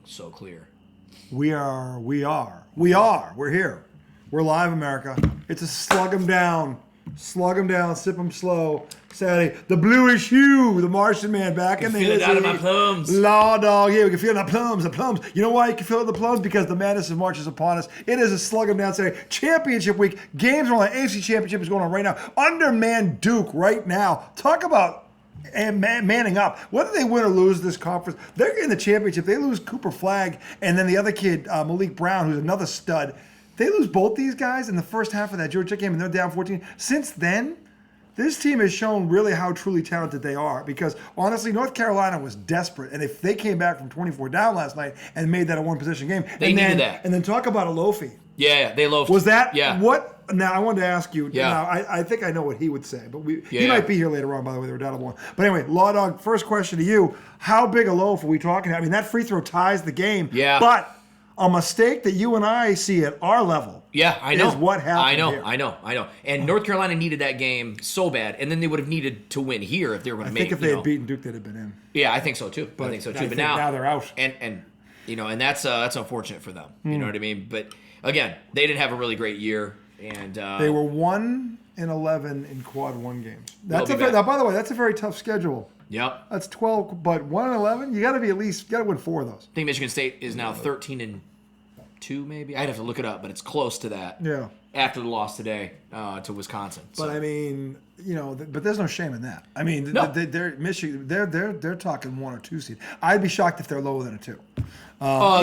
so clear. We're here. We're live, America. It's a slug 'em down, sip 'em slow. Saturday, the bluish hue, the Martian Man back in the feel it out of my plums. Law dog, yeah, we can feel it in the plums. You know why you can feel it in the plums? Because the madness of March is upon us. It is a slug 'em down Saturday. Championship week. Games are on. The AFC Championship is going on right now. Undermanned Duke right now. Talk about manning up. Whether they win or lose this conference, they're in the championship. They lose Cooper Flagg and then the other kid, Malik Brown, who's another stud. They lose both these guys in the first half of that Georgia game, and they're down 14. Since then, this team has shown really how truly talented they are because, honestly, North Carolina was desperate. And if they came back from 24 down last night and made that a one-possession game. They needed that. And then talk about Alofi. Yeah, they loafed. Was that what? Now, I wanted to ask you. Yeah. Now, I think I know what he would say, but he might be here later on, by the way. They were down to one. But anyway, Law Dog, first question to you. How big a loaf are we talking about? I mean, that free throw ties the game. Yeah. But a mistake that you and I see at our level. Yeah, I know. Is what happened here. I know. And North Carolina needed that game so bad, and then they would have needed to win here if they were going to make it. I think if they had beaten Duke, they'd have been in. Yeah, I think so too. But now they're out. And that's unfortunate for them. You know what I mean? But again, they didn't have a really great year, and they were 1-11 in quad one games. Now, by the way, that's a very tough schedule. Yep. That's 12, but 1-11. You got to win 4 of those. I think Michigan State is now 13-2, maybe. I'd have to look it up, but it's close to that. Yeah. After the loss today to Wisconsin. But I mean, but there's no shame in that. I mean, no. they're Michigan. They're talking 1 or 2 seed. I'd be shocked if they're lower than a 2.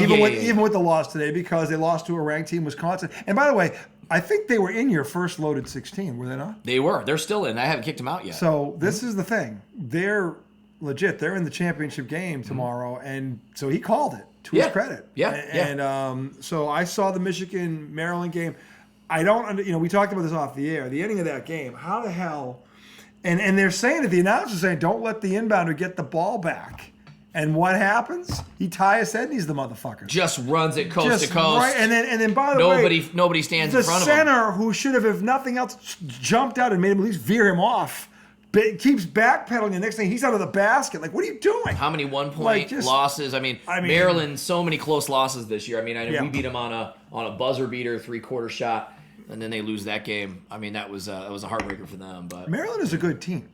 Even with the loss today, because they lost to a ranked team, Wisconsin. And by the way, I think they were in your first loaded 16, were they not? They were. They're still in. I haven't kicked them out yet. So this is the thing. They're legit. They're in the championship game tomorrow, and so he called it to his credit. Yeah. And so I saw the Michigan-Maryland game. I don't, we talked about this off the air. The ending of that game, how the hell? And they're saying it. The announcer's saying, don't let the inbounder get the ball back. And what happens? He ties head and he's the motherfucker. Just runs it coast to coast. Right. And then by the way, nobody stands in front of him. The center, who should have, if nothing else, jumped out and made him at least veer him off, keeps backpedaling. The next thing, he's out of the basket. Like, what are you doing? How many 1-point losses? I mean, Maryland, so many close losses this year. I mean, we beat them on a buzzer beater, 3-quarter shot, and then they lose that game. I mean, that was a heartbreaker for them. But Maryland is a good team.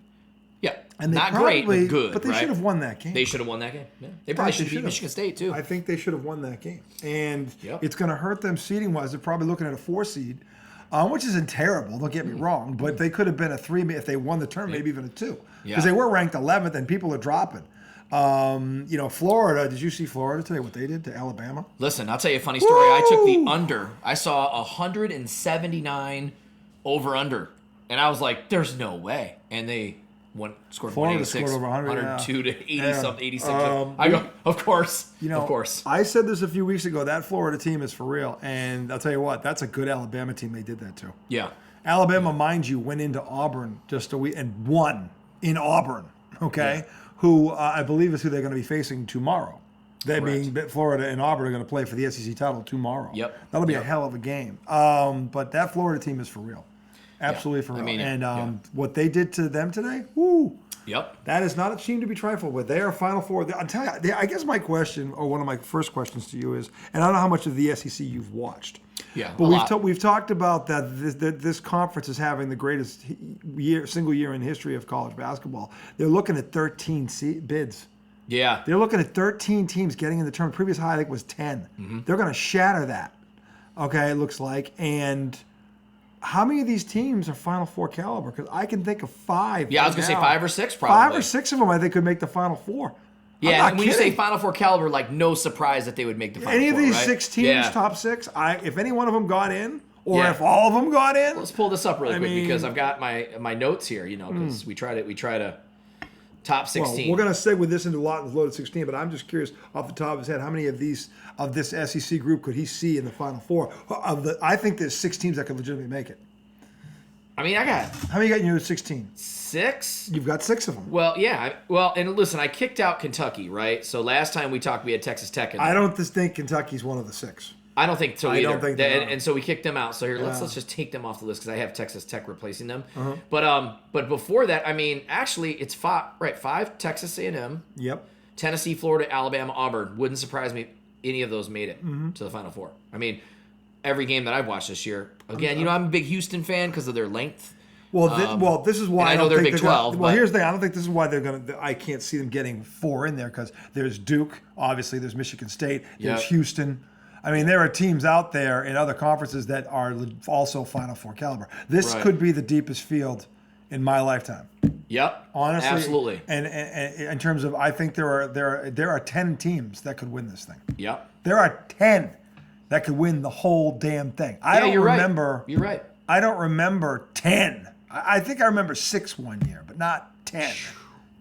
Yeah, and not great, but good. But they should have won that game. They should have won that game. Yeah. They probably should have beat Michigan State too. I think they should have won that game, and it's going to hurt them seeding wise. They're probably looking at a 4 seed, which isn't terrible. Don't get me wrong, but they could have been a 3 if they won the tournament, maybe even a 2, because they were ranked 11th, and people are dropping. Florida. Did you see Florida today? What they did to Alabama? Listen, I'll tell you a funny story. I took the under. I saw 179 over under, and I was like, "There's no way," and they scored 186, scored over 102 to 80 something, 86. I go, of course. Of course. I said this a few weeks ago. That Florida team is for real, and I'll tell you what, that's a good Alabama team. They did that too. Yeah. Alabama, mind you, went into Auburn just a week and won in Auburn. Okay, who I believe is who they're going to be facing tomorrow. They being Florida and Auburn are going to play for the SEC title tomorrow. Yep. That'll be a hell of a game. But that Florida team is for real. Absolutely for real. And what they did to them today, that is not a team to be trifled with. They are Final Four. I'll tell you, I guess my question, or one of my first questions to you is, and I don't know how much of the SEC you've watched. Yeah, but we've talked about that this conference is having the greatest single year in history of college basketball. They're looking at 13 bids. Yeah. They're looking at 13 teams getting in the tournament. Previous high, I think, was 10. Mm-hmm. They're going to shatter that, okay, it looks like. And how many of these teams are Final Four caliber? Because I can think of 5. Yeah, I was going to say 5 or 6 probably. 5 or 6 of them I think could make the Final Four. Yeah, and when you say Final Four caliber, like no surprise that they would make the Final Four, any of these right? 6 teams, top 6, if any one of them got in, or if all of them got in. Let's pull this up really quick because I've got my notes here, because we try to top 16. Well, we're going to segue this into Lawton'S loaded 16, but I'm just curious off the top of his head, how many of this SEC group could he see in the Final Four? I think there's 6 teams that could legitimately make it. I mean, I got... How many you got in your 16? 6? You've got 6 of them. Well, yeah. And listen, I kicked out Kentucky, right? So last time we talked, we had Texas Tech. I don't think Kentucky's one of the 6. I don't think so either. I don't think they are. And so we kicked them out. So here, let's just take them off the list because I have Texas Tech replacing them. Uh-huh. But before that, I mean, actually, it's 5 Texas A&M. Yep. Tennessee, Florida, Alabama, Auburn. Wouldn't surprise me. any of those made it to the Final Four. I mean, every game that I've watched this year. Again, I'm a big Houston fan because of their length. Well, this is why I know they're Big 12. Well, here's the thing. I don't think this is why they're going to. I can't see them getting 4 in there because there's Duke, obviously. There's Michigan State. There's Houston. I mean, there are teams out there in other conferences that are also Final Four caliber. This could be the deepest field in my lifetime. Yep. Honestly, absolutely. And in terms of, I think there are 10 teams that could win this thing. Yep. There are 10 that could win the whole damn thing. I don't remember. You're right. I don't remember 10. I think I remember 6 one year, but not 10.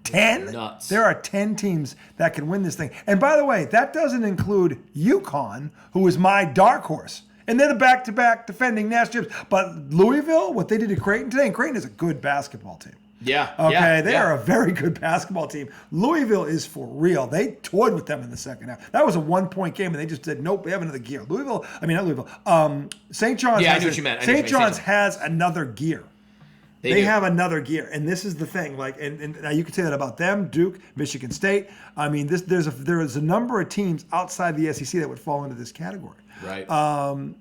10? Nuts. There are 10 teams that can win this thing. And by the way, that doesn't include UConn, who is my dark horse. And they're the back-to-back defending national champs. But Louisville, what they did to Creighton today, and Creighton is a good basketball team. Yeah. Okay, they are a very good basketball team. Louisville is for real. They toyed with them in the second half. That was a 1-point game, and they just said, nope, we have another gear. Not Louisville. St. John's. Yeah, I knew what you meant. St. John's has another gear. They have another gear, and this is the thing. Like, and now you can say that about them, Duke, Michigan State. I mean, there is a number of teams outside the SEC that would fall into this category. Right.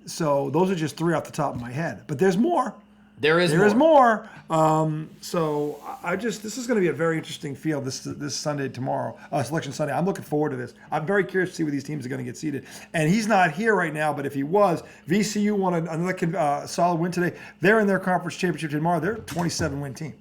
So those are just 3 off the top of my head, but there's more. There is more. So this is going to be a very interesting field this Sunday, tomorrow, Selection Sunday. I'm looking forward to this. I'm very curious to see where these teams are going to get seeded. And he's not here right now, but if he was, VCU won another solid win today. They're in their conference championship tomorrow. They're a 27-win team.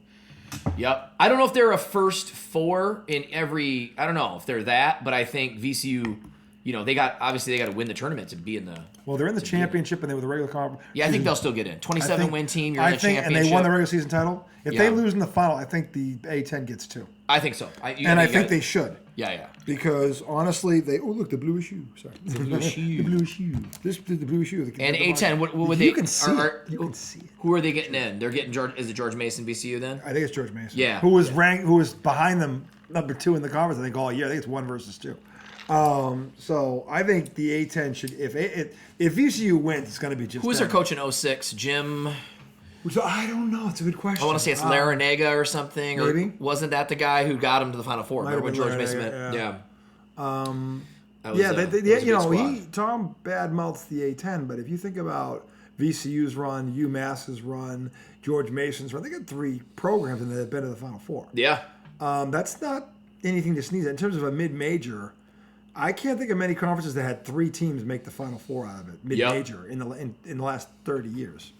Yep. I don't know if they're a first 4 in every. I don't know if they're that, but I think VCU. They got to win the tournament to be in the. Well, they're in the championship and they were the regular conference. Yeah, I think they'll still get in. 27-win team, you're in the championship. And they won the regular season title. If they lose in the final, I think the A10 gets 2. I think so. I think they should. Yeah. Because honestly, look, the blue shoe. Sorry, the blue shoe. The blue shoe. This is the blue shoe. And A10, what would they? You can see it. You can see it. Who are they getting in? They're getting George. Is it George Mason, VCU then? I think it's George Mason. Yeah. Who was behind them, number 2 in the conference? I think all year. I think it's 1 versus 2. So I think the A10 should, if VCU wins, it's going to be just. Who was their coach in 06? Jim. So I don't know. It's a good question. I want to say it's Larinaga or something. Maybe. Or wasn't that the guy who got him to the Final Four? Remember when George Mason went? Yeah. Tom badmouths the A10, but if you think about VCU's run, UMass's run, George Mason's run, they got 3 programs and they've been to the Final Four. Yeah. That's not anything to sneeze at. In terms of a mid-major, I can't think of many conferences that had 3 teams make the Final Four out of it, mid-major, in the last 30 years.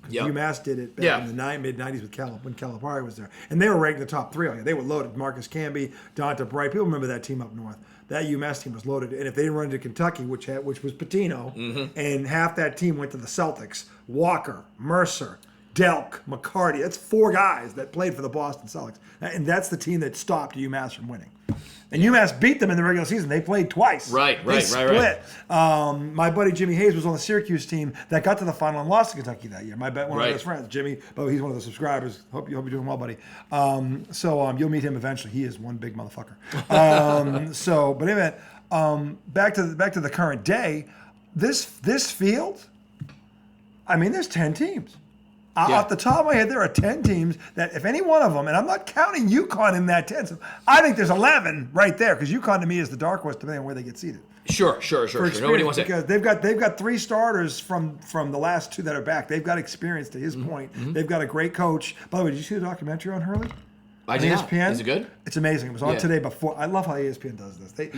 Because UMass did it back in the mid-90s when Calipari was there. And they were ranked in the top 3. They were loaded. Marcus Camby, Donta Bright. People remember that team up north. That UMass team was loaded. And if they didn't run into Kentucky, which was Patino, and half that team went to the Celtics, Walker, Mercer, Delk, McCarty. That's 4 guys that played for the Boston Celtics. And that's the team that stopped UMass from winning. And UMass beat them in the regular season. They played twice. Right. They split. My buddy Jimmy Hayes was on the Syracuse team that got to the final and lost to Kentucky that year. One of my best friends, Jimmy, but he's one of the subscribers. Hope you're doing well, buddy. You'll meet him eventually. He is one big motherfucker. But anyway, back to the current day. This field, I mean, there's 10 teams. Off the top of my head, there are 10 teams that if any one of them, and I'm not counting UConn in that 10, so I think there's 11 right there because UConn to me is the dark horse depending on where they get seated. Sure. Nobody wants because they've got 3 starters from the last 2 that are back. They've got experience to his point. They've got a great coach. By the way, did you see the documentary on Hurley? I did. ESPN? Is it good? It's amazing. It was on today before. I love how ESPN does this. They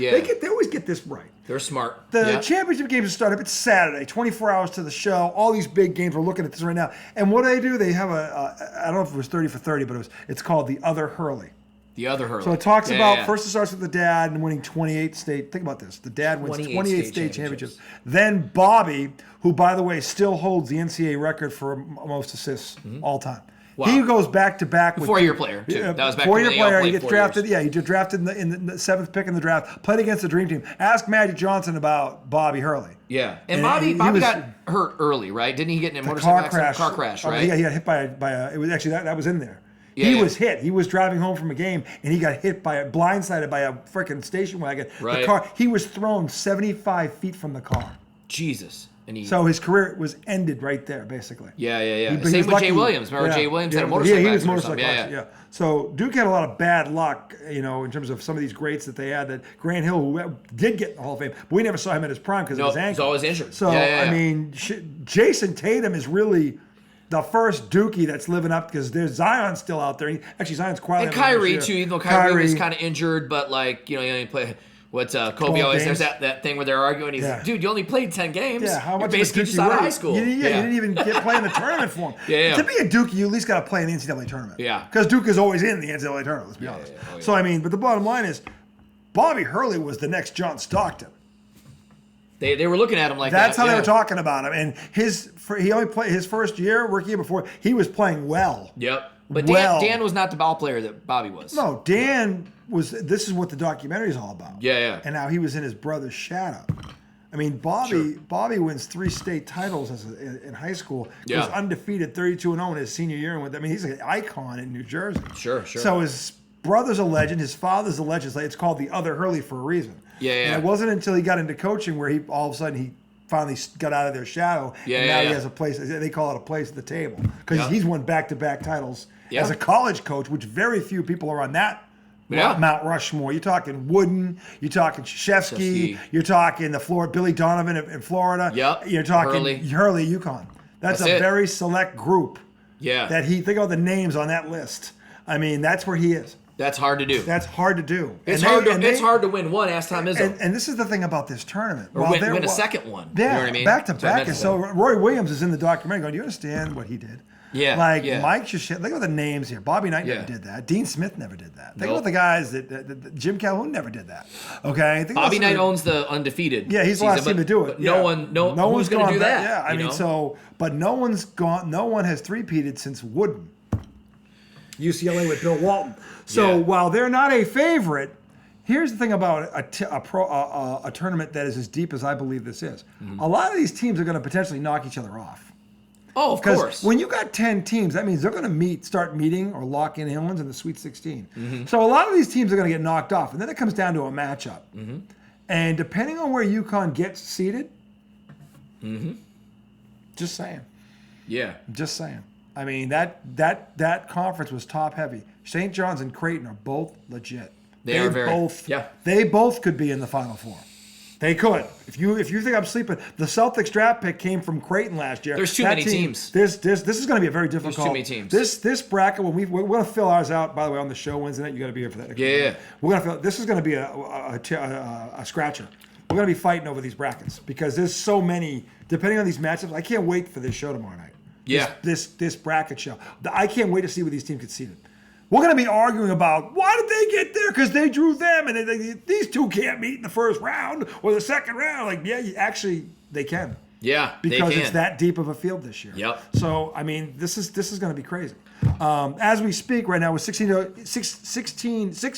always get this right. They're smart. The championship games start up. It's Saturday, 24 hours to the show. All these big games. We're looking at this right now. And what do? They have I don't know if it was 30 for 30, but it's called The Other Hurley. The Other Hurley. So it talks about, first it starts with the dad and winning 28 state. Think about this. The dad wins 28 state championships. Then Bobby, who, by the way, still holds the NCAA record for most assists all time. Wow. He goes back to back with 4-year player too. That was back 4-year player. He gets drafted. Years. He gets drafted in the 7th pick in the draft. Played against the Dream Team. Ask Magic Johnson about Bobby Hurley. Yeah, and Bobby got hurt early, right? Didn't he get in a motorcycle accident? Car crash, right? Yeah, he got hit by a. It was actually that was in there. Yeah, he was hit. He was driving home from a game, and he got hit blindsided by a freaking station wagon. Right. The car. He was thrown 75 feet from the car. Jesus. So his career was ended right there, basically. Yeah. He Same with lucky. Jay Williams. Remember Jay Williams had a motorcycle he was accident or motorcycle something. accident, yeah. So Duke had a lot of bad luck, in terms of some of these greats that they had. That Grant Hill, who did get in the Hall of Fame, but we never saw him at his prime because of his ankle. He's always injured. So, I mean, Jason Tatum is really the first Dookie that's living up because there's Zion still out there. Actually, Zion's quietly. And Kyrie, too, even though Kyrie was kind of injured, but, like, he only played. What's Kobe always games. there's that thing where they're arguing. He's like, dude, you only played 10 games. Yeah, how much You're basically just out of high school. You didn't even play in the tournament for him. To be a Dookie, you at least got to play in the NCAA tournament. Yeah. Because Duke is always in the NCAA tournament, let's be honest. Oh, so, I mean, but the bottom line is Bobby Hurley was the next John Stockton. They were looking at him like That's how they were talking about him. And he only played his first year, rookie year before, he was playing well. Yep. But Dan was not the ball player that Bobby was. No, Dan was. This is what the documentary is all about. Yeah. And now he was in his brother's shadow. I mean, Bobby wins 3 state titles in high school. He was undefeated, 32-0 in his senior year. I mean, he's an icon in New Jersey. Sure. So his brother's a legend. His father's a legend. It's called the other Hurley for a reason. Yeah. And it wasn't until he got into coaching where all of a sudden he finally got out of their shadow. And now he has a place. They call it a place at the table because he's won back-to-back titles as a college coach, which very few people are on that. Mount Rushmore. You're talking Wooden. You're talking Krzyzewski. You're talking Billy Donovan in Florida. Yep. You're talking Hurley, UConn. That's a very select group. Yeah. That think of the names on that list. I mean, that's where he is. That's hard to do. That's hard to do. It's hard to win one. Ask Tom Izzo. And this is the thing about this tournament. Or win a second one. Yeah, you know what I mean? Back to back. So Roy Williams is in the documentary going, do you understand what he did? Yeah. Mike Krzyzewski, think about the names here. Bobby Knight never did that. Dean Smith never did that. Think about the guys that Jim Calhoun never did that. Okay. Bobby Knight owns the undefeated. Yeah, he's the last team to do it. No one's going to do that. Yeah, I mean, but no one's gone. No one has three-peated since Wooden. UCLA with Bill Walton. So while they're not a favorite, here's the thing about a tournament that is as deep as I believe this is. Mm-hmm. A lot of these teams are going to potentially knock each other off. Oh, of course. When you got 10 teams, that means they're going to start meeting or lock in ones in the Sweet 16. Mm-hmm. So a lot of these teams are going to get knocked off, and then it comes down to a matchup. Mm-hmm. And depending on where UConn gets seated, just saying. Yeah. Just saying. I mean, that conference was top heavy. St. John's and Creighton are both legit. They are very. They both could be in the Final Four. They could. If you think I'm sleeping, the Celtics draft pick came from Creighton last year. There's too many teams. This is going to be a very difficult. There's too many teams. This bracket we're going to fill ours out. By the way, on the show Wednesday night, you got to be here for that. Yeah. We're going to fill. This is going to be a scratcher. We're going to be fighting over these brackets because there's so many. Depending on these matchups, I can't wait for this show tomorrow night. Yeah. This bracket show. I can't wait to see where these teams get seated. We're going to be arguing about why did they get there because they drew them and these two can't meet in the first round or the second round. Actually, they can. Yeah, because it's that deep of a field this year. Yep. So, I mean, this is going to be crazy. As we speak right now, with 6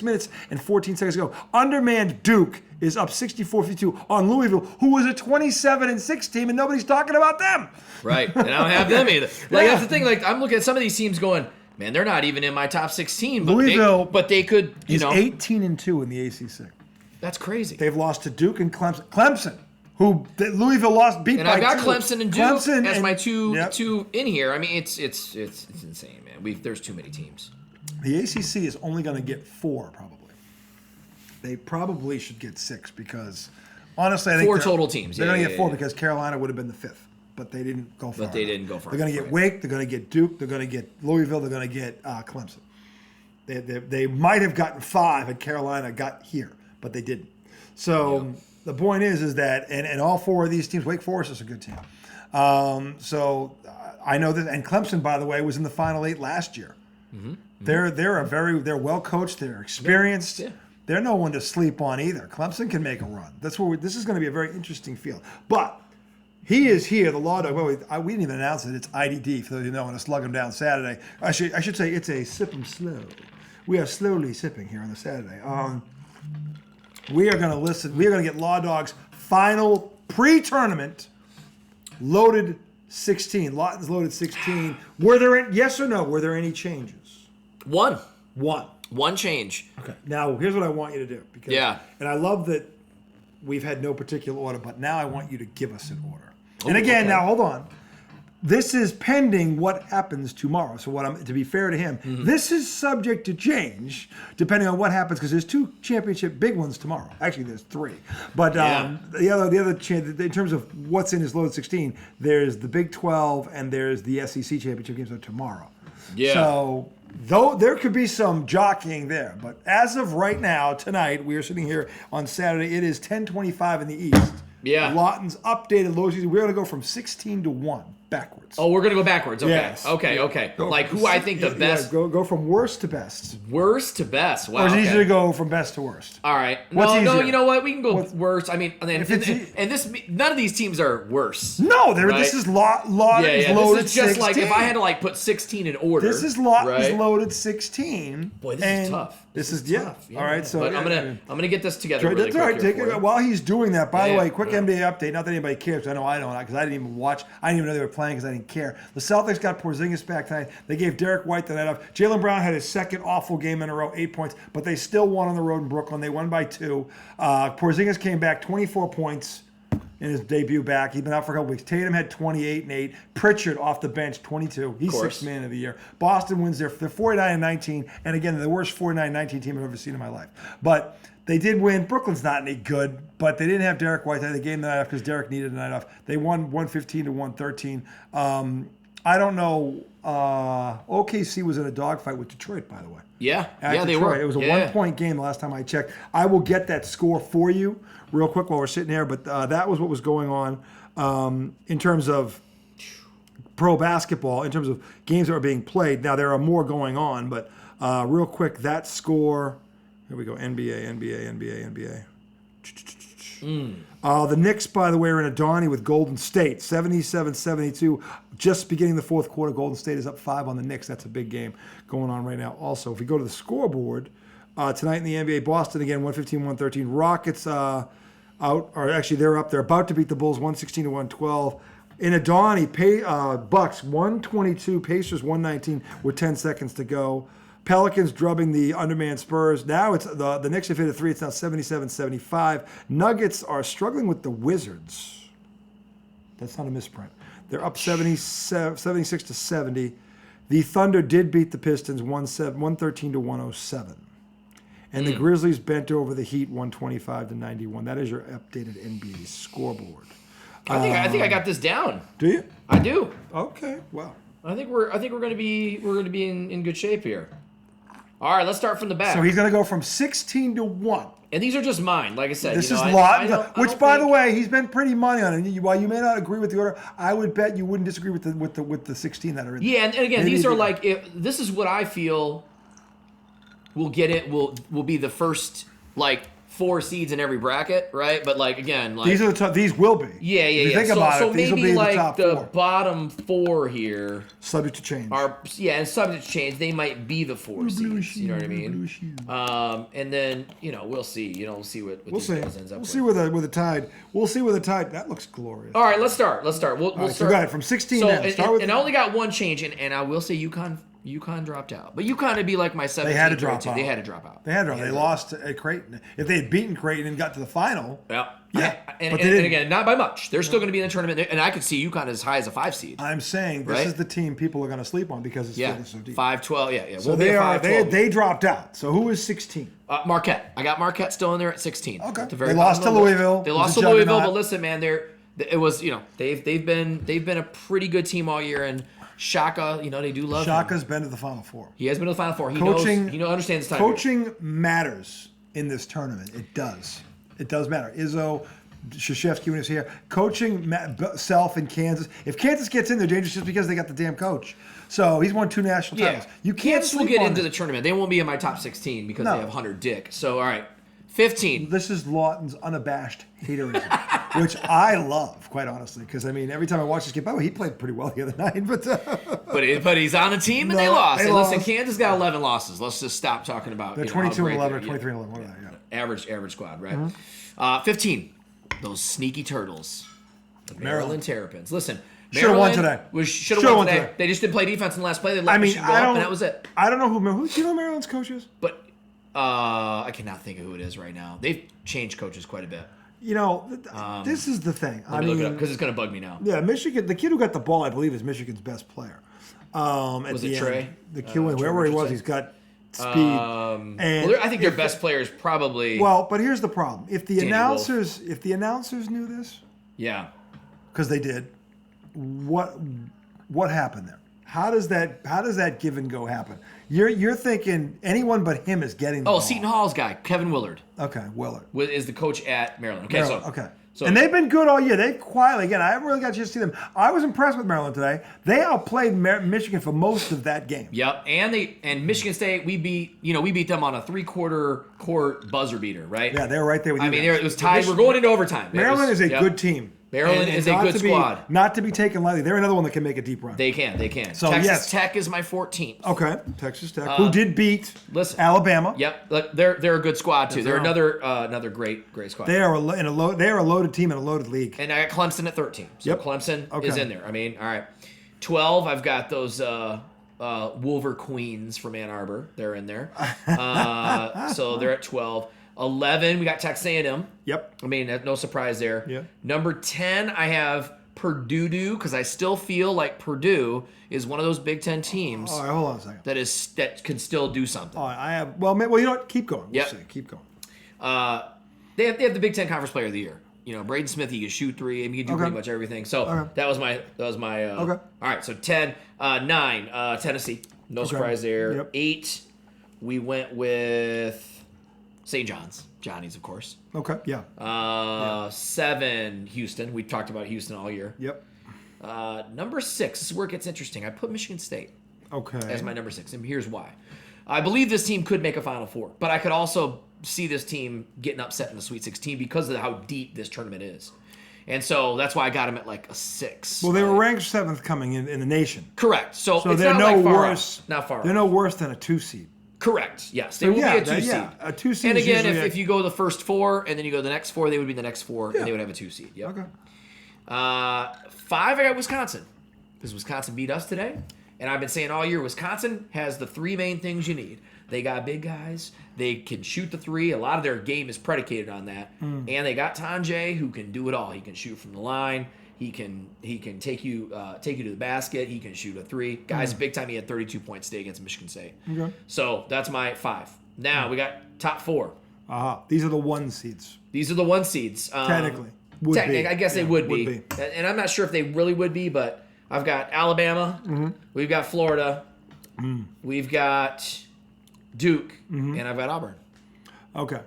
minutes and 14 seconds to go, undermanned Duke is up 64-52 on Louisville, who was a 27-6 team, and nobody's talking about them. Right, and I don't have them either. That's the thing. I'm looking at some of these teams going, man, they're not even in my top 16. But Louisville, they could, is 18-2 in the ACC. That's crazy. They've lost to Duke and Clemson. Clemson, who Louisville beat and by I've got 2. Clemson and Duke as my two in here. I mean, it's insane, man. There's too many teams. The ACC is only going to get 4, probably. They probably should get 6 because, honestly, I think 4 total teams. They're going to get 4 because Carolina would have been the 5th. But they didn't go far. They're going to get Wake. They're going to get Duke. They're going to get Louisville. They're going to get Clemson. They might have gotten 5 had Carolina got here, but they didn't. So the point is that, and all 4 of these teams, Wake Forest is a good team. So I know that, and Clemson, by the way, was in the Final 8 last year. Mm-hmm. They're well coached. They're experienced. Yeah. They're no one to sleep on either. Clemson can make a run. This is going to be a very interesting field. But he is here, the Law Dog. Well, we didn't even announce it. It's IDD, for those of you who know, on a Slug 'em Down Saturday. I should say it's a sip 'em slow. We are slowly sipping here on the Saturday. We are going to listen. We are going to get Law Dog's final pre-tournament loaded 16. Lawton's loaded 16. Yes or no, were there any changes? One. One change. Okay. Now, here's what I want you to do. And I love that we've had no particular order, but now I want you to give us an order. And again, now hold on. This is pending what happens tomorrow. So to be fair to him, this is subject to change depending on what happens because there's 2 championship big ones tomorrow. Actually, there's 3. But the other in terms of what's in his loaded 16, there's the Big 12 and there's the SEC championship games are tomorrow. Yeah. So though there could be some jockeying there, but as of right now, tonight we are sitting here on Saturday. It is 10:25 in the East. Yeah. Lawton's updated low season. We're going to go from 16 to 1 backwards. Oh, we're going to go backwards. Okay. Yes. Okay. Like who I think the best. Yeah, go from worst to best. Worst to best. Wow. Or is it easier to go from best to worst? All right. No, you know what? We can go worst. I mean, and this none of these teams are worse. No, this is Lawton's loaded 16. This is just 16. Like if I had to put 16 in order. This is Lawton's loaded 16. Boy, this is tough. This is tough. Yeah. All right, so but I'm gonna get this together. Really that's all right. Take it while he's doing that. By the way, quick NBA update. Not that anybody cares. I know I don't, because I didn't even watch. I didn't even know they were playing because I didn't care. The Celtics got Porzingis back tonight. They gave Derek White the night off. Jaylen Brown had his second awful game in a row, 8 points, but they still won on the road in Brooklyn. They won by 2. Porzingis came back, 24 points in his debut back. He's been out for a couple weeks. Tatum had 28 and 8. Pritchard off the bench, 22. He's 6th man of the year. Boston wins they're 49-19, and again, they're the worst 49-19 team I've ever seen in my life. But they did win. Brooklyn's not any good, but they didn't have Derek White. They gave him the night off because Derek needed a night off. They won 115 to 113. I don't know. OKC was in a dogfight with Detroit, by the way. Yeah, Detroit. They were. It was a 1-point game the last time I checked. I will get that score for you real quick while we're sitting here, but that was what was going on in terms of pro basketball, in terms of games that are being played. Now, there are more going on, but real quick, that score. Here we go, NBA. The Knicks, by the way, are in a Donnie with Golden State, 77-72. Just beginning the fourth quarter, Golden State is up 5 on the Knicks. That's a big game going on right now. Also, if we go to the scoreboard, tonight in the NBA, Boston again, 115-113. Rockets out, or actually they're up. They're about to beat the Bulls, 116-112. In a Donnie, Bucks, 122, Pacers, 119 with 10 seconds to go. Pelicans drubbing the undermanned Spurs. Now it's the Knicks have hit a 3. It's now 77-75. Nuggets are struggling with the Wizards. That's not a misprint. They're up 76-70. The Thunder did beat the Pistons 113 to 107. And the Grizzlies bent over the Heat 125 to 91. That is your updated NBA scoreboard. I think I got this down. Do you? I do. Okay. Well, I think we're going to be in good shape here. All right, let's start from the back. So he's going to go from 16 to 1. And these are just mine, like I said. This is Lawton, which, by the way, he's been pretty money on it. While you may not agree with the order, I would bet you wouldn't disagree with the 16 that are in there. Yeah, and again, these are like this is what I feel will get it. Will be the first 4 seeds in every bracket, right? But again, these are the top. These will be. Yeah. If you think about it, these will be the top 4. The bottom 4 here, subject to change. And subject to change. They might be the 4 seeds. You know what I mean? And then we'll see. We'll see what these guys ends up. We'll see with the tide. We'll see with the tide. That looks glorious. All right, let's start. We'll start. So go ahead from 16. And I only got one change, and I will say UConn dropped out. But UConn would be like my 17th. They had to drop out. They had to drop out. They lost at Creighton. If they had beaten Creighton and got to the final. Yeah. And again, not by much. They're still going to be in the tournament. And I could see UConn as high as a 5 seed. I'm saying this is the team people are going to sleep on because it's so deep. 5-12. Yeah. So they dropped out. So who is 16? Marquette. I got Marquette still in there at 16. Okay. They lost to Louisville. But listen, man, it was they've been a pretty good team all year, and Shaka, they do love Shaka's him. Been to the Final Four. He has been to the Final Four. He understands time. Coaching matters in this tournament. It does. It does matter. Izzo, Krzyzewski when he was here. Coaching self in Kansas. If Kansas gets in, they're dangerous just because they got the damn coach. So he's won 2 national titles. You can't Kansas will get into the tournament. They won't be in my top 16 because they have Hunter Dick. So, all right. 15. This is Lawton's unabashed haterism, which I love, quite honestly, because every time I watch this game, he played pretty well the other night, but he's on a team and they lost. Listen, Kansas got 11 losses. Let's just stop talking about. They're 22-11 or 23-11. What are they? Average squad, right? Mm-hmm. 15. Those sneaky turtles, the Maryland Terrapins. Listen. Should have won today. Should have won today. They just didn't play defense in the last play. They let Michigan go up, and that was it. I don't know who. Do you know Maryland's coach is? But I cannot think of who it is right now. They've changed coaches quite a bit. This is the thing. Let me look it up because it's going to bug me now. Yeah, Michigan. The kid who got the ball, I believe, is Michigan's best player. Was it Trey? The kid, wherever he was, he's got speed. I think their best player is probably. Well, but here's the problem: if the announcers knew this, yeah, because they did, what happened there? How does that give and go happen? You're thinking anyone but him is getting the ball. Seton Hall's guy, Kevin Willard. Okay, Willard is the coach at Maryland. Okay, Maryland, so and they've been good all year. They've quietly, again, I haven't really got a chance to see them. I was impressed with Maryland today. They outplayed Michigan for most of that game. Yep, and Michigan State, we beat them on a 3/4 court buzzer beater, right? Yeah, they were right there with you. I mean, it was tied. We're going into overtime. Maryland is a good team. Maryland is a good squad. Not to be taken lightly. They're another one that can make a deep run. They can. So, Texas Tech is my 14th. Okay, Texas Tech, who did beat Alabama. Yep, look, they're a good squad too. They're another great squad. They are they are a loaded team in a loaded league. And I got Clemson at 13. So Clemson is in there. I mean, all right. 12, I've got those Wolver Queens from Ann Arbor. They're in there. So they're at 12. 11, we got Texas A&M. Yep. I mean, no surprise there. Yeah. Number 10, I have Purdue, because I still feel like Purdue is one of those Big Ten teams. All right, hold on a second. That can still do something. All right, I have. Well, you know what? Keep going. We'll see. Keep going. They have the Big Ten Conference Player of the Year. Braden Smith, he can shoot three, and he can do pretty much everything. So that was my. Okay. All right, so 10, 9, Tennessee. No surprise there. Yep. 8, we went with St. Johnny's, of course. Okay, yeah. 7, Houston. We talked about Houston all year. Yep. Number 6, this is where it gets interesting. I put Michigan State as my number 6, and here's why. I believe this team could make a Final Four, but I could also see this team getting upset in the Sweet 16 because of how deep this tournament is. And so that's why I got them at like a 6. Well, they were ranked 7th coming in the nation. Correct. So it's they're not worse. Not far. They're no worse than a 2 seed. Correct. Yes, they will be a 2 seed. Yeah, a 2 seed. And again, if you go the first 4 and then you go the next 4, they would be the next 4, and they would have a 2 seed. Yep. Okay. 5, I got Wisconsin, because Wisconsin beat us today, and I've been saying all year, Wisconsin has the 3 main things you need. They got big guys. They can shoot the 3. A lot of their game is predicated on that. And they got Tanjay, who can do it all. He can shoot from the line. He can take you to the basket. He can shoot a 3. Guys, big time. He had 32 points today against Michigan State. Okay. So that's my 5. Now we got top 4. These are the 1 seeds. These are the 1 seeds. Technically, I guess they would be. And I'm not sure if they really would be, but I've got Alabama. We've got Florida. We've got Duke, and I've got Auburn. Okay.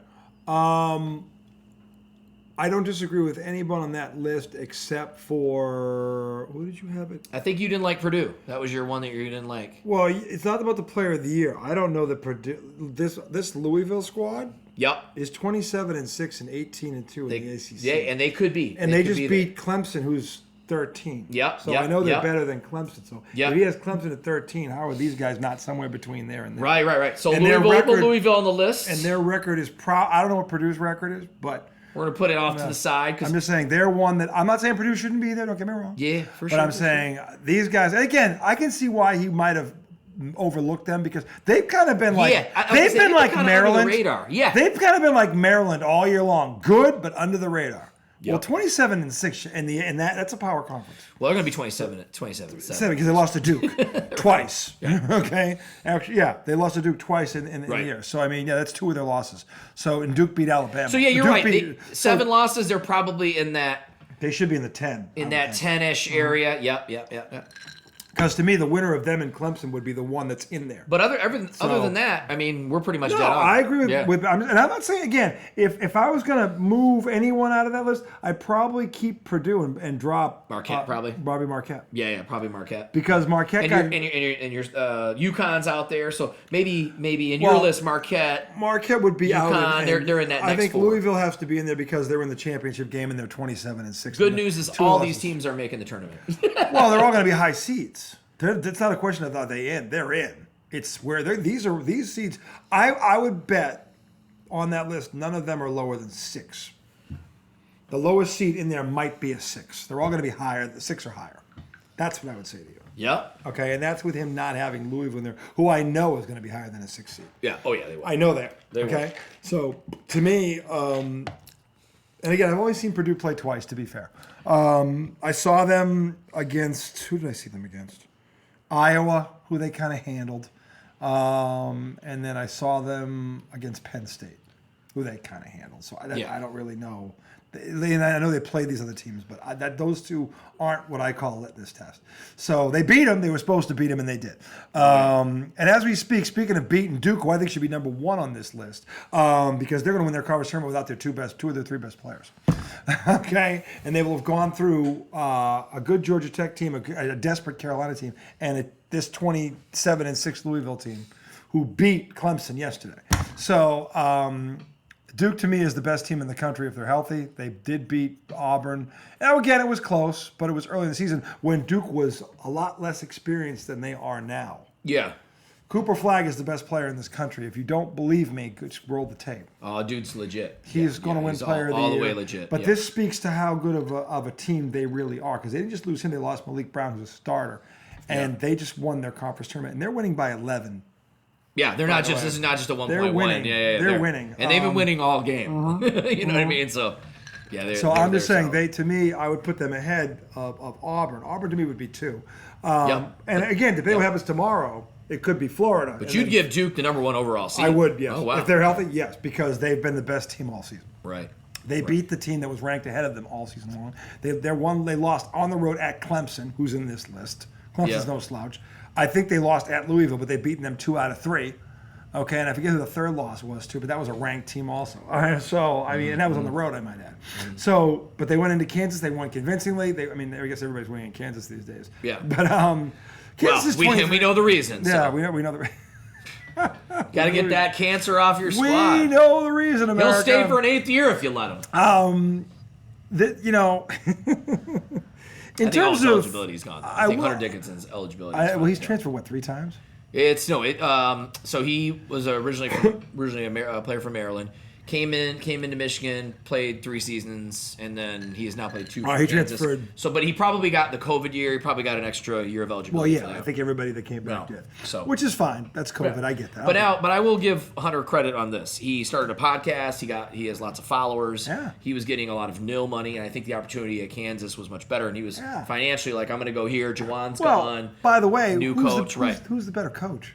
I don't disagree with anyone on that list except for who did you have it? I think you didn't like Purdue. That was your one that you didn't like. Well, it's not about the player of the year. I don't know that Purdue. This Louisville squad. Yep. Is 27-6 and 18-2 in the ACC. Yeah, and they could be. And they just beat Clemson, who's 13. Yep. So I know they're better than Clemson. So if he has Clemson at 13, how are these guys not somewhere between there and there? Right. So Louisville on the list. And their record is I don't know what Purdue's record is, but we're going to put it off to the side. I'm just saying they're one that I'm not saying Purdue shouldn't be there. Don't get me wrong. Yeah, for sure. But I'm saying these guys. Again, I can see why he might have overlooked them because they've kind of been like they've been like Maryland. Under the radar. Yeah, they've kind of been like Maryland all year long. Good, but under the radar. Yep. Well, 27-6 that's a power conference. Well, they're going to be 27-7 because they lost to Duke twice. Okay, actually, they lost to Duke twice in the year. So I mean, that's 2 of their losses. So and Duke beat Alabama. So you're right. 7 losses. They're probably in that. They should be in the 10. In that 10-ish area. Yep. Because to me, the winner of them and Clemson would be the one that's in there. But other than that, I mean, we're pretty much dead on. I agree with and I'm not saying, again, if I was going to move anyone out of that list, I'd probably keep Purdue and drop Marquette, probably. Bobby Marquette. Yeah, probably Marquette. Because Marquette and your UConn's out there, so maybe in your list, Marquette would be UConn, out. They're in that next 4. I think Louisville has to be in there because they're in the championship game and they're 27-6. Good news is all these teams are making the tournament. Well, they're all going to be high seeds. It's not a question of they're in. It's where these seeds. I would bet on that list none of them are lower than 6. The lowest seed in there might be a 6. They're all going to be higher. The 6 or higher. That's what I would say to you. Yep. Okay, and that's with him not having Louisville in there, who I know is going to be higher than a 6 seed. Yeah. Oh yeah, they will. I know that. They will. So to me, And again, I've only seen Purdue play twice, to be fair. I saw them against, who did I see them against? Iowa, who they kind of handled. And then I saw them against Penn State, who they kind of handled. So I don't really know. And I know they played these other teams, but those two aren't what I call a litmus test. So they beat them. They were supposed to beat them, and they did. And as we speak, speaking of beating Duke, who I think should be number one on this list, because they're going to win their conference tournament without their two of their three best players. Okay? And they will have gone through a good Georgia Tech team, a desperate Carolina team, and this 27-6 Louisville team who beat Clemson yesterday. So Duke, to me, is the best team in the country if they're healthy. They did beat Auburn. Now, again, it was close, but it was early in the season when Duke was a lot less experienced than they are now. Yeah. Cooper Flagg is the best player in this country. If you don't believe me, just roll the tape. Oh, dude's legit. He's going to win Player of the Year. All the way legit. But this speaks to how good of a team they really are, because they didn't just lose him. They lost Malik Brown, who's a starter, and they just won their conference tournament, and they're winning by 11. Yeah, they're not just. This is not just a 1-point They're winning. win. Yeah, They're winning, and they've been winning all game. You know what I mean? So, yeah. So I'm just saying, to me, I would put them ahead of Auburn. Auburn to me would be 2. And again, depending on what happens tomorrow, it could be Florida. But you'd give Duke the number 1 overall seed. I would, yes. Oh, wow. If they're healthy, yes, because they've been the best team all season. Right. They beat the team that was ranked ahead of them all season long. They lost on the road at Clemson, who's in this list. Clemson's no slouch. I think they lost at Louisville, but they've beaten them 2 out of 3. Okay, and I forget who the third loss was too, but that was a ranked team also. So I mean, and that was on the road, I might add. So, but they went into Kansas, they won convincingly. I guess everybody's winning in Kansas these days. Yeah. But Kansas we know the reason. Yeah, so. we know the reason. Got to get that cancer off your squad. We know the reason, America. He'll stay for an 8th year if you let him. In terms of eligibility is gone. I think Hunter Dickinson's eligibility. He's transferred 3 times. So he was originally a player from Maryland. Came into Michigan, played 3 seasons, and then he has now played 2 for he Kansas. transferred. So, but he probably got the COVID year. He probably got an extra year of eligibility. Well, yeah, I think everybody that came back did. So, which is fine. That's COVID. I get that. But I will give Hunter credit on this. He started a podcast. He has lots of followers. Yeah. He was getting a lot of nil money, and I think the opportunity at Kansas was much better. And he was financially like, I'm going to go here. Jawan's gone. By the way, new coach, who's the better coach?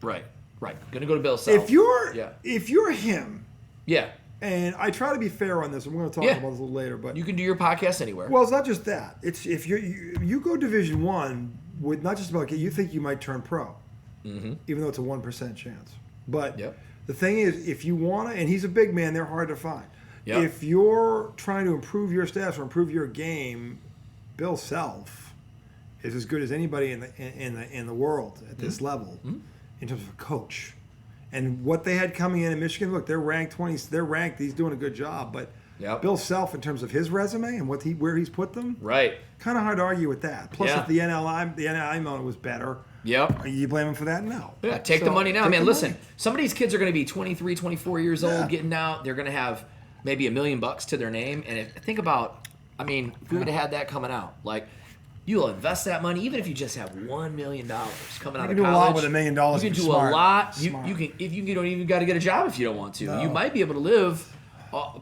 Right. Going to go to Bill Self. If you're him, yeah. And I try to be fair on this. I'm going to talk about this a little later, but you can do your podcast anywhere. Well, it's not just that. It's if you go Division I with not just about you think you might turn pro, even though it's a 1% chance. But the thing is, if you want to, and he's a big man, they're hard to find. Yep. If you're trying to improve your stats or improve your game, Bill Self is as good as anybody in the world at this level in terms of a coach. And what they had coming in Michigan, look, they're ranked 20. They're ranked. He's doing a good job, but Bill Self, in terms of his resume and where he's put them, kind of hard to argue with that. Plus, if the NLI moment was better, you blame him for that? No. Yeah, take the money now, man. Listen, some of these kids are going to be 23, 24 years old, getting out. They're going to have maybe $1 million to their name. And think about, if we would have had that coming out, like. You'll invest that money, even if you just have $1 million coming out of college. You can do a lot with $1 million. You can do a lot. You can if you don't even got to get a job if you don't want to. No. You might be able to live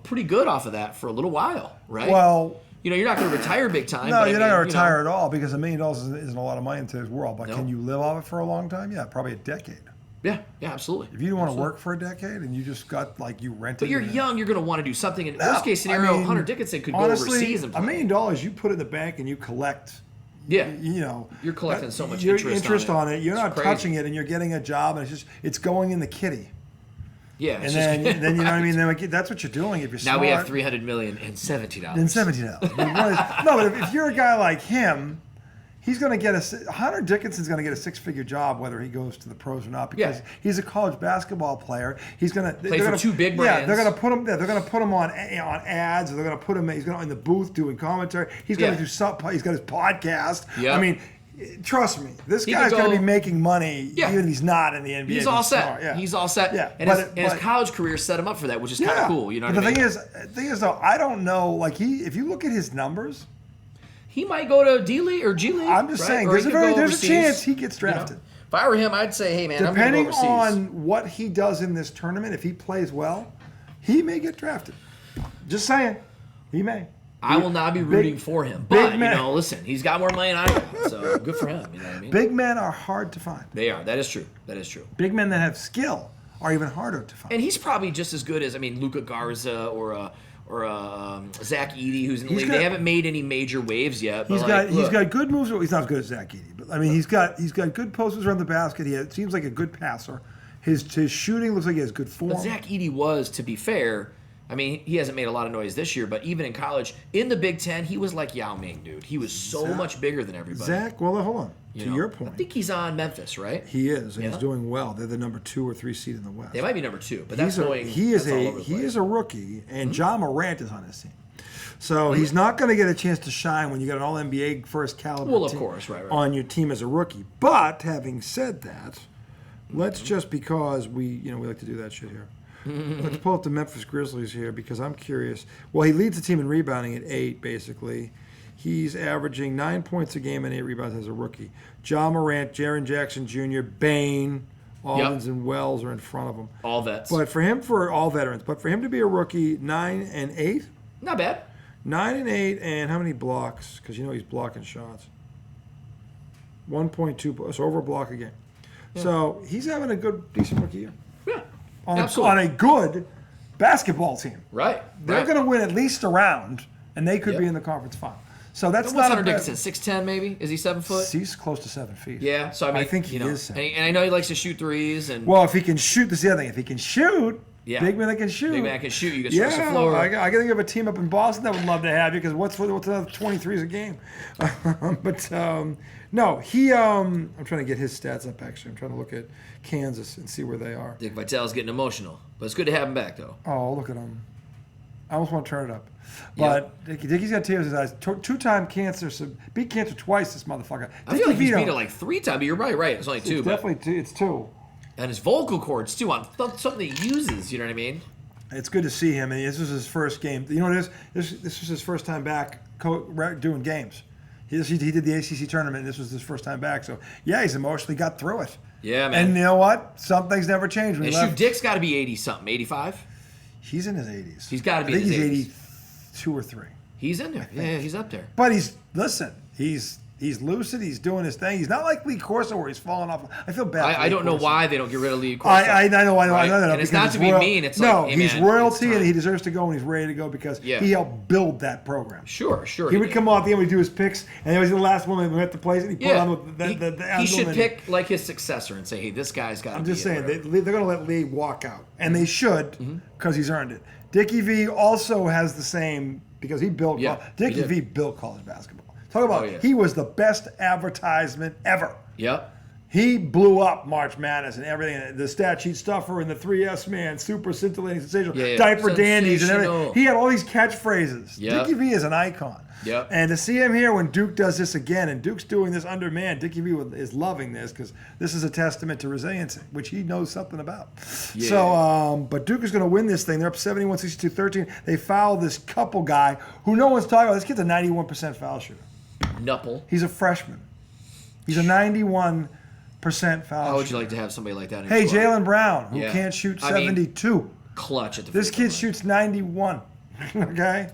pretty good off of that for a little while, right? Well, you're not going to retire big time. No, you're not going to retire at all because $1 million isn't a lot of money in today's world. But can you live off it for a long time? Yeah, probably a decade. Yeah, absolutely. If you don't want to work for a decade and you just got you rented. But you're young, you're going to want to do something. In worst case scenario, Hunter Dickinson could go overseas and play. $1 million you put in the bank and you collect. Yeah, you're collecting so much interest on it. You're not touching it, and you're getting a job, and it's going in the kitty. Yeah, and then you know what I mean. Then that's what you're doing if you're smart. Now we have $300 million and $70. And $70. No, but if you're a guy like him, he's going to get Hunter Dickinson's going to get a 6-figure job whether he goes to the pros or not because he's a college basketball player. He's going to play for 2 big brands. Yeah, they're going to put him. They're going to put him on ads. Or they're going to put him. He's going in the booth doing commentary. He's going to do something. He's got his podcast. Yeah. I mean, trust me, this guy's going to be making money even if he's not in the NBA. He's all set. Yeah. He's all set. Yeah. And his college career set him up for that, which is kind of cool. You know what I mean? The thing is though, I don't know. If you look at his numbers. He might go to D League or G League. I'm just saying, there's a chance he gets drafted. If I were him, I'd say, hey, man, depending I'm going to go overseas. on what he does in this tournament, if he plays well, he may get drafted. Just saying. He may. I will not be rooting for him. But, listen, he's got more money than I do. So good for him. You know what I mean? Big men are hard to find. They are. That is true. That is true. Big men that have skill are even harder to find. And he's probably just as good as, Luka Garza or Zach Edey, who's in the league. They haven't made any major waves yet. But he's got good moves. He's not as good as Zach Edey, but he's got good posters around the basket. He seems like a good passer. His shooting looks like he has good form. But Zach Edey was, to be fair, he hasn't made a lot of noise this year, but even in college, in the Big Ten, he was like Yao Ming, dude. He was so much bigger than everybody. Zach, well, hold on. Your point. I think he's on Memphis, right? He is, and he's doing well. They're the number 2 or 3 seed in the West. They might be number 2, but that's going. He is a rookie, and Ja Morant is on his team. So he's not going to get a chance to shine when you got an All-NBA first caliber on your team as a rookie. But having said that, let's just because we like to do that shit here. Let's pull up the Memphis Grizzlies here because I'm curious. Well, he leads the team in rebounding at 8, basically. He's averaging 9 points a game and 8 rebounds as a rookie. Ja Morant, Jaren Jackson Jr., Bane, Aldens, and Wells are in front of him. All vets. But for all veterans. But for him to be a rookie, 9 and 8? Not bad. 9 and 8, and how many blocks? Because he's blocking shots. 1.2, so over a block a game. Yeah. So he's having a decent rookie year. Yeah, on a good basketball team. Right. They're going to win at least a round, and they could be in the conference final. So that's what's not Hunter Dickinson, 6'10", maybe? Is he 7 foot? He's close to 7 feet. Yeah, so I think he is 7. And I know he likes to shoot threes. Well, if he can shoot, this is the other thing. If he can shoot, big man that can shoot. Big man that can shoot. You can stretch the floor. I can think of a team up in Boston that would love to have you because what's another 23s a game? No, I'm trying to get his stats up, actually. I'm trying to look at Kansas and see where they are. Dick Vitale's getting emotional, but it's good to have him back, though. Oh, look at him. I almost want to turn it up. But Dickie's got tears in his eyes. 2-time cancer, so beat cancer twice, this motherfucker. I feel like he's beat it like 3 times, but you're right. It's only 2. Definitely it's 2. And his vocal cords, too, on something he uses, you know what I mean? It's good to see him, and this was his first game. You know what it is? This was his first time back doing games. He did the ACC tournament, and this was his first time back. So, he's emotionally got through it. Yeah, man. And you know what? Some things never change. Dick's got to be 80-something, 85? He's in his 80s. He's got to be in his 80s. I think he's 82 or 3. He's in there. Yeah, he's up there. But he's lucid. He's doing his thing. He's not like Lee Corso where he's falling off. I feel bad. I don't know why they don't get rid of Lee Corso. I know that. And it's not to be mean. It's he's royalty and he deserves to go and he's ready to go because he helped build that program. Sure. He would come out at the end, we'd do his picks, and he was the last one we met the place, and he put on the emblem. He should pick like his successor and say, hey, this guy's got to be I'm just saying, they're going to let Lee walk out. And they should because he's earned it. Dickie V also has the same because he built Dickie V built college basketball. Talk about he was the best advertisement ever. Yep. He blew up March Madness and everything. The stat sheet stuffer and the 3S man, super scintillating, sensational, diaper dandies and everything. He had all these catchphrases. Yep. Dickie V is an icon. Yep. And to see him here when Duke does this again, and Duke's doing this under man, Dickie V is loving this because this is a testament to resiliency, which he knows something about. Yeah. So, but Duke is going to win this thing. They're up 71-62-13. They foul this couple guy who no one's talking about. This kid's a 91% foul shooter. Nupple. He's a freshman. He's a 91% foul How would you like to have somebody like that in Hey, Jaylen Brown, who can't shoot 72. Clutch at the This kid shoots 91. Okay?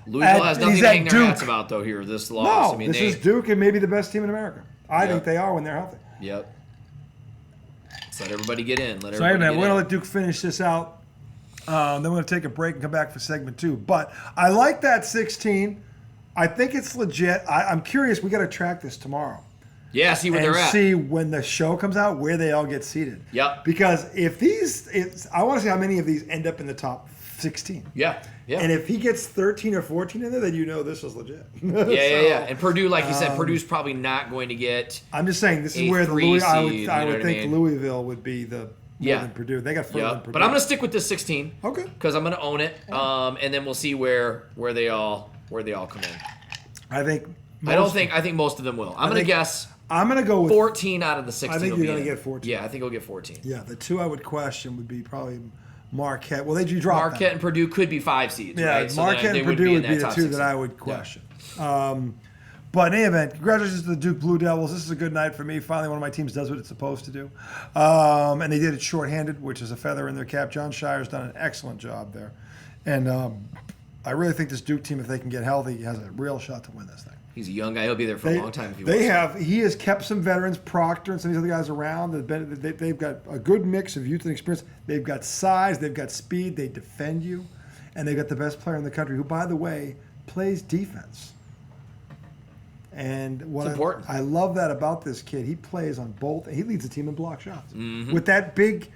Louisville has nothing to hang their hats about, though, here, this loss. No, this is Duke and maybe the best team in America. I think they are when they're healthy. Yep. Let's let everybody get in. We're going to let Duke finish this out. Then we're going to take a break and come back for segment 2. But I like that 16. I think it's legit. I'm curious. We got to track this tomorrow. Yeah, see where they're at. See when the show comes out where they all get seated. Yep. Because I want to see how many of these end up in the top 16. Yeah. And if he gets 13 or 14 in there, then you know this is legit. Yeah. And Purdue, like you said, Purdue's probably not going to get. I'm just saying this is where I would think Louisville would be the. More than Purdue. They got further than Purdue. But I'm going to stick with this 16. Okay. Because I'm going to own it. And then we'll see where they all come in. I think most of them will. I'm going to guess. I'm going to go with 14 out of the 16. I think you're going to get 14. Yeah, I think we'll get 14. Yeah, the 2 I would question would be probably Marquette. Well, you drop Marquette and Purdue could be 5 seeds. Yeah, right? So Marquette and Purdue would be the 2 that I would question. Yeah. But in any event, congratulations to the Duke Blue Devils. This is a good night for me. Finally, one of my teams does what it's supposed to do. And they did it shorthanded, which is a feather in their cap. John Shire's done an excellent job there. And I really think this Duke team, if they can get healthy, has a real shot to win this thing. He's a young guy. He'll be there for a long time if he wants. He has kept some veterans, Proctor and some of these other guys around. They've got a good mix of youth and experience. They've got size. They've got speed. They defend you. And they've got the best player in the country who, by the way, plays defense. And what important. I love that about this kid. He plays on both. He leads the team in block shots. With that big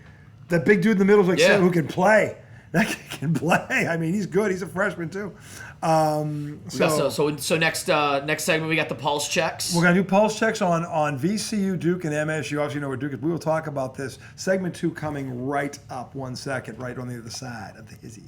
dude in the middle who can play. That kid can play. I mean, he's good. He's a freshman too. So next segment we got the pulse checks. We're gonna do pulse checks on VCU, Duke, and MSU. Obviously, you know where Duke is. We will talk about this. Segment 2 coming right up. 1 second, right on the other side of the hizzy.